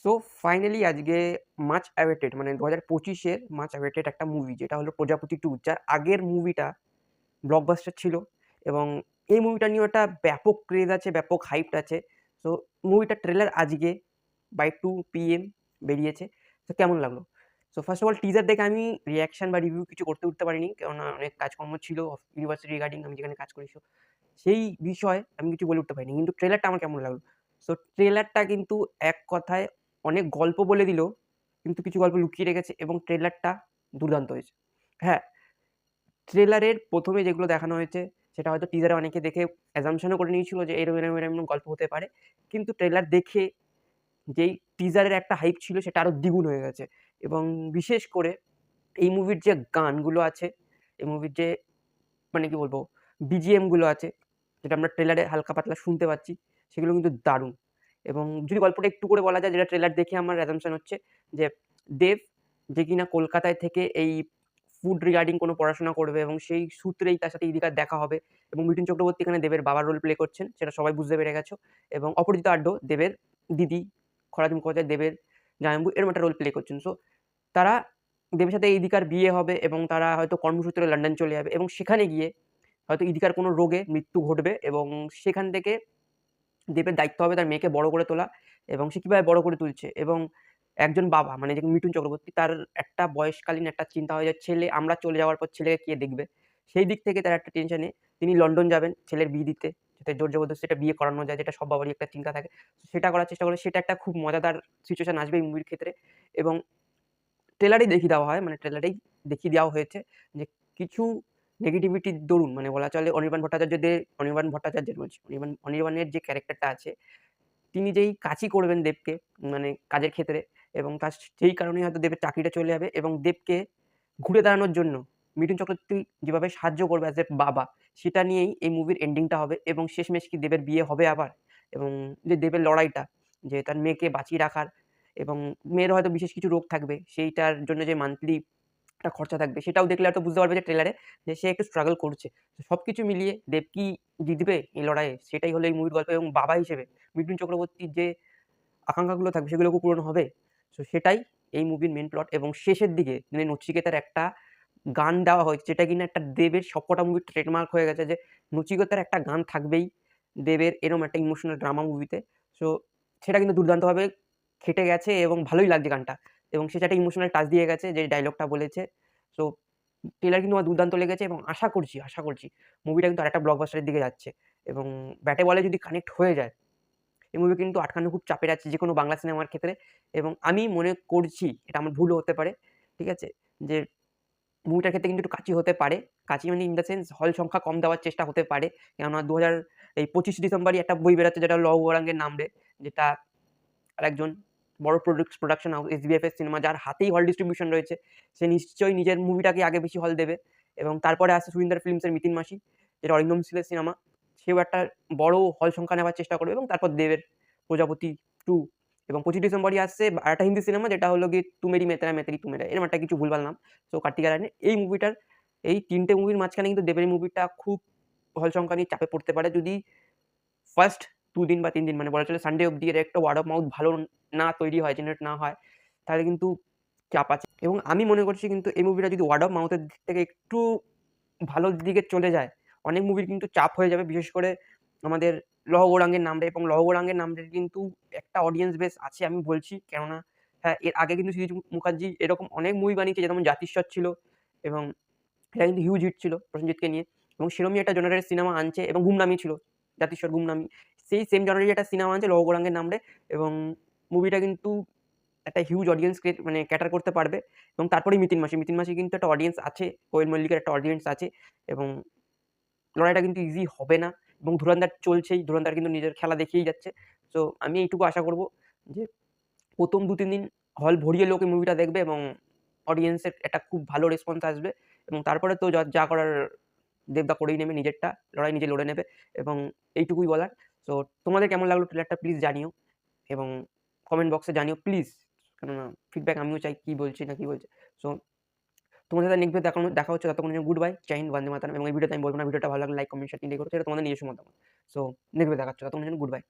So finally আজকে much awaited মানে ২০২৫ এর মাচ অ্যাওয়েটেড একটা মুভি যেটা হলো 'প্রজাপতি 2' যার আগের মুভিটা ব্লকবাস্টার ছিল এবং এই মুভিটা নিয়েও একটা ব্যাপক ক্রেজ আছে, ব্যাপক হাইপড আছে। সো মুভিটার ট্রেলার আজকে বাই 2 PM বেরিয়েছে। তো কেমন লাগলো? So first of all teaser দেখে আমি রিঅ্যাকশন বা রিভিউ কিছু করতে উঠতে পারিনি। কেননা অনেক কাজকর্ম ছিল ইউনিভার্সিটি রিগার্ডিং আমি যেখানে কাজ করি। সো সেই বিষয়ে আমি কিছু বলে উঠতে পারিনি। কিন্তু ট্রেলারটা আমার কেমন লাগলো? সো ট্রেলারটা কিন্তু এক কথায় অনেক গল্প বলে দিল, কিন্তু কিছু গল্প লুকিয়ে রেখেছে এবং ট্রেলারটা দুর্দান্ত হয়েছে। হ্যাঁ, ট্রেলারের ১ম এ যেগুলো দেখানো হয়েছে সেটা হয়তো টিজারে অনেকে দেখে অ্যাসাম্পশন ও করে নিয়েছিল যে এরকম গল্প হতে পারে। কিন্তু ট্রেলার দেখে যেই টিজারের একটা হাইপ ছিল সেটা আরো দ্বিগুণ হয়ে গেছে এবং বিশেষ করে এই মুভির যে গানগুলো আছে, এই মুভির যে মানে কি বলবো বিজিএম গুলো আছে, যেটা আমরা ট্রেলারে হালকা পাতলা শুনতে পাচ্ছি, সেগুলো কিন্তু দারুণ। এবং যদি গল্পটা একটু করে বলা যায় যেটা ট্রেলার দেখে আমার অ্যাসাম্পশন হচ্ছে যে দেব যে কিনা কলকাতায় থেকে এই ফুড রিগার্ডিং কোনো পড়াশোনা করবে এবং সেই সূত্রেই তার সাথে ইদিকার দেখা হবে এবং মিঠুন চক্রবর্তী এখানে দেবের বাবার রোল প্লে করছেন, সেটা সবাই বুঝতে পেরে গেছো। এবং অপরাজিতা আড্ড দেবের দিদি, খরাজ মুখোপাধ্যায় দেবের জামাইবাবু এরকম একটা রোল প্লে করছেন। সো তারা দেবের সাথে ইদিকার বিয়ে হবে এবং তারা হয়তো কর্মসূত্রে লন্ডন চলে যাবে এবং সেখানে গিয়ে হয়তো ইদিকার কোনো রোগে মৃত্যু ঘটবে এবং সেখান থেকে দেবের দায়িত্ব হবে তার মেয়েকে বড় করে তোলা এবং সে কিভাবে বড় করে তুলছে এবং একজন বাবা মানে যে মিঠুন চক্রবর্তী তার একটা বয়সকালীন একটা চিন্তা হয় যে ছেলে আমরা চলে যাওয়ার পর ছেলেকে কে দেখবে? সেই দিক থেকে তার একটা টেনশনে তিনি লন্ডন যাবেন ছেলের বিয়ে দিতে। যাতে জোর জবরদস্তি একটা বিয়ে করানো যায় যেটা সব বাবারই একটা চিন্তা থাকে। সেটা করার চেষ্টা করে সেটা একটা খুব মজাদার সিচুয়েশন আসবে এই মুভির ক্ষেত্রে এবং ট্রেলারেই দেখিয়ে দেওয়া হয়, মানে ট্রেলারেই দেখিয়ে দেওয়া হয়েছে যে কিছু নেগেটিভিটির দরুন মানে বলা চলে অনির্বাণ ভট্টাচার্যের বলছি, অনির্বাণের যে ক্যারেক্টারটা আছে, তিনি যেই কাজই করবেন দেবকে মানে কাজের ক্ষেত্রে এবং তার সেই কারণেই হয়তো দেবের চাকরিটা চলে যাবে এবং দেবকে ঘুরে দাঁড়ানোর জন্য মিঠুন চক্রবর্তী যেভাবে সাহায্য করবে অ্যাজ এ বাবা, সেটা নিয়েই এই মুভির এন্ডিংটা হবে এবং শেষমেশ কি দেবের বিয়ে হবে আবার? এবং যে দেবের লড়াইটা যে তার মেয়েকে বাঁচিয়ে রাখার এবং মেয়েরও হয়তো বিশেষ কিছু রোগ থাকবে, সেইটার জন্য যে মান্থলি একটা খরচা থাকবে সেটাও দেখলে হয়তো বুঝতে পারবে যে ট্রেলারে যে সে একটু স্ট্রাগল করছে। তো সবকিছু মিলিয়ে দেব কি জিতবে এই লড়াইয়ে? সেটাই হলো এই মুভির গল্প এবং বাবা হিসেবে মিঠুন চক্রবর্তীর যে আকাঙ্খাগুলো থাকবে সেগুলো কি পূরণ হবে? সো সেটাই এই মুভির মেইন প্লট এবং শেষের দিকে মানে নচিকেতার একটা গান দেওয়া হয়েছে যেটা কিনা একটা দেবের সবকটা মুভির ট্রেডমার্ক হয়ে গেছে যে নচিকেতার একটা গান থাকবেই দেবের এরকম একটা ইমোশনাল ড্রামা মুভিতে। সো সেটা কিন্তু দুর্দান্তভাবে খেটে গেছে এবং ভালোই লাগছে গানটা এবং সে একটা ইমোশনাল টাচ দিয়ে গেছে যে ডায়ালগটা বলেছে। সো ট্রেলার কিন্তু আমার দুর্দান্ত লেগেছে এবং আশা করছি মুভিটা কিন্তু আরেকটা ব্লকবাস্টার এর দিকে যাচ্ছে এবং ব্যাটে বলে যদি কানেক্ট হয়ে যায় এই মুভি কিন্তু আটকানো খুব চাপের আছে যেকোনো বাংলা সিনেমার ক্ষেত্রে এবং আমি মনে করছি, এটা আমার ভুলও হতে পারে, ঠিক আছে? যে মুভিটার ক্ষেত্রে কিন্তু একটু কাঁচি হতে পারে। কাঁচি মানে ইন দ্যা সেন্স হল সংখ্যা কম দেওয়ার চেষ্টা হতে পারে। কেননা ২৫ ডিসেম্বরই একটা বই বেরোচ্ছে যেটা হলো 'লব গৌরাঙ্গের নাম রে' যেটা আরেকজন বড় প্রোডাকশন হাউস এসবিএফএস সিনেমা যার হাতেই হল ডিস্ট্রিবিউশন রয়েছে। সে নিশ্চয়ই নিজের মুভিটাকে আগে বেশি হল দেবে এবং তারপরে আসছে সুরিন্দার ফিল্মসের মিতিন মাসি, যেটা অরিন্দম শীলের সিনেমা। সেও একটা বড় হল সংখ্যা নেওয়ার চেষ্টা করবে এবং তারপর দেবের 'প্রজাপতি 2' এবং ২৫ ডিসেম্বরই আসছে আরেকটা হিন্দি সিনেমা যেটা হলো গিয়ে 'তু মেরি मैं तेरा मैं तेरी तू मेरा' এরকম একটা কিছু ভুলভাল নাম। সো কার্তিক আরিয়ানের এই মুভিটার এই ৩ টে মুভির মাঝখানে কিন্তু দেবের এই মুভিটা খুব হল সংখ্যা নিয়ে চাপে পড়তে পারে যদি ফার্স্ট ২ দিন বা ৩ দিন মানে বলা চলে সানডে অব্দি এর একটা ওয়ার্ড অফ মাউথ ভালো না তৈরি হয়, জেনারেট না হয়, তাহলে কিন্তু চাপ আছে। এবং আমি মনে করছি কিন্তু এই মুভিটা যদি ওয়ার্ড অফ মাউথ এর দিক থেকে একটু ভালোর দিকে চলে যায়, অনেক মুভির কিন্তু চাপ হয়ে যাবে। বিশেষ করে আমাদের লহ গৌরাঙ্গের নাম রে এবং লহ গৌরাঙ্গের নাম রে কিন্তু একটা অডিয়েন্স বেস আছে আমি বলছি। কেননা হ্যাঁ, এর আগে কিন্তু সৃজিত মুখার্জি এরকম অনেক মুভি বানিয়েছে যেমন 'জাতিস্বর' ছিল এবং এটা কিন্তু হিউজ হিট ছিল প্রসেনজিৎকে নিয়ে এবং সেরমই একটা জনারের সিনেমা আনছে এবং গুমনামি ছিল। 'জাতিস্বর', 'গুমনামি' সেই সেম জনারেরই একটা সিনেমা আনছে 'লৌ গৌরাঙ্গের নাম রে' এবং মুভিটা কিন্তু একটা হিউজ অডিয়েন্স মানে ক্যাটার করতে পারবে এবং তারপরেই 'মিতিন মাসি'। 'মিতিন মাসি' কিন্তু একটা অডিয়েন্স আছে, কোয়েল মল্লিকের একটা অডিয়েন্স আছে এবং লড়াইটা কিন্তু ইজি হবে না এবং ধুরন্ধর চলছেই। ধুরন্ধর কিন্তু নিজের খেলা দেখিয়েই যাচ্ছে। সো আমি এইটুকু আশা করব যে ১ম ২-৩ দিন হল ভরিয়ে লোক এই মুভিটা দেখবে এবং অডিয়েন্সের একটা খুব ভালো রেসপন্স আসবে এবং তারপরে তো যা করার দেবদা করেই নেবে নিজেরটা, লড়াই নিজে লড়ে নেবে এবং এইটুকুই বলার। সো তোমাদের কেমন লাগলো ট্রেলারটা প্লিজ জানিও এবং কমেন্ট বক্সে জানিও প্লিজ। কেননা ফিডব্যাক আমিও চাই কি বলছি না কি বলছে। সো তোমাদের সাথে নেক্সট ভিডিওতে দেখা হচ্ছে ততক্ষণের জন্য গুড বাই। জয় হিন্দ, বন্দে মাতরম এবং এই ভিডিওতে আমি বলব না ভিডিওটা ভালো লাগলে লাইক, কমেন্ট, শেয়ার কিন্তু করে সেটা তোমাদের নিজস্ব মতামত। সো নেক্সট ভিডিওতে দেখা হচ্ছে ততক্ষণের জন্য গুড বাই।